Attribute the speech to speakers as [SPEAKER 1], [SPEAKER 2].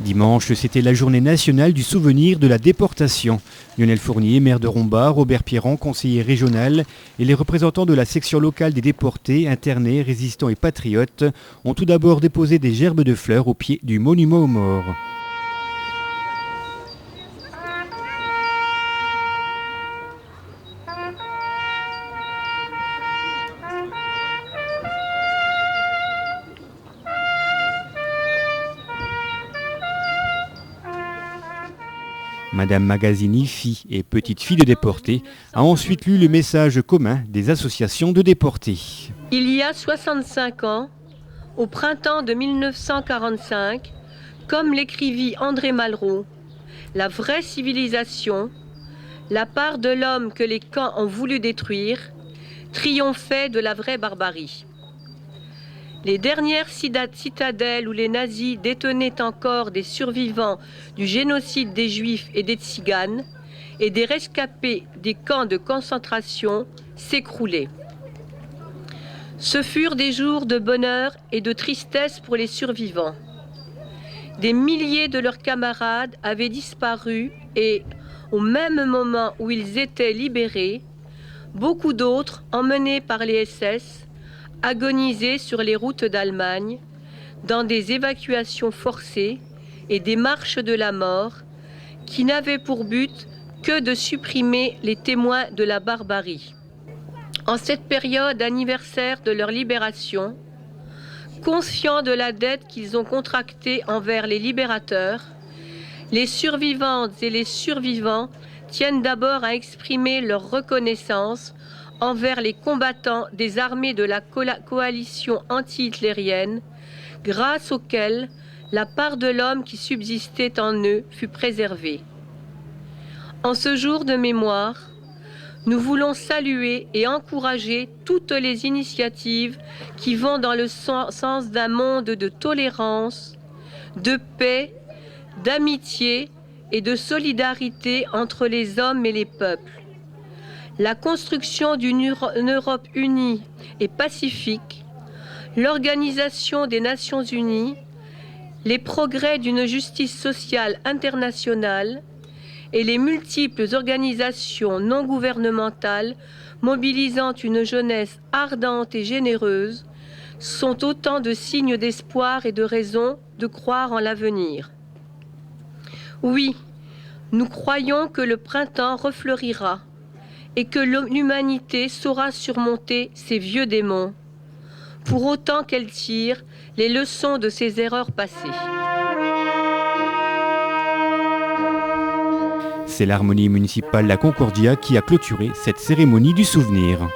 [SPEAKER 1] Dimanche, c'était la journée nationale du souvenir de la déportation. Lionel Fournier, maire de Romba, Robert Pierran, conseiller régional, et les représentants de la section locale des déportés, internés, résistants et patriotes ont tout d'abord déposé des gerbes de fleurs au pied du monument aux morts. Madame Magazzini, fille et petite-fille de déportés, a ensuite lu le message commun des associations de déportés.
[SPEAKER 2] Il y a 65 ans, au printemps de 1945, comme l'écrivit André Malraux, la vraie civilisation, la part de l'homme que les camps ont voulu détruire, triomphait de la vraie barbarie. Les dernières citadelles où les nazis détenaient encore des survivants du génocide des Juifs et des Tziganes et des rescapés des camps de concentration s'écroulaient. Ce furent des jours de bonheur et de tristesse pour les survivants. Des milliers de leurs camarades avaient disparu et, au même moment où ils étaient libérés, beaucoup d'autres, emmenés par les SS, agonisaient sur les routes d'Allemagne, dans des évacuations forcées et des marches de la mort qui n'avaient pour but que de supprimer les témoins de la barbarie. En cette période anniversaire de leur libération, conscients de la dette qu'ils ont contractée envers les libérateurs, les survivantes et les survivants tiennent d'abord à exprimer leur reconnaissance envers les combattants des armées de la coalition anti-hitlérienne, grâce auxquels la part de l'homme qui subsistait en eux fut préservée. En ce jour de mémoire, nous voulons saluer et encourager toutes les initiatives qui vont dans le sens d'un monde de tolérance, de paix, d'amitié et de solidarité entre les hommes et les peuples. La construction d'une Europe unie et pacifique, l'Organisation des Nations Unies, les progrès d'une justice sociale internationale et les multiples organisations non gouvernementales mobilisant une jeunesse ardente et généreuse sont autant de signes d'espoir et de raison de croire en l'avenir. Oui, nous croyons que le printemps refleurira et que l'humanité saura surmonter ses vieux démons, pour autant qu'elle tire les leçons de ses erreurs passées.
[SPEAKER 1] C'est l'harmonie municipale La Concordia qui a clôturé cette cérémonie du souvenir.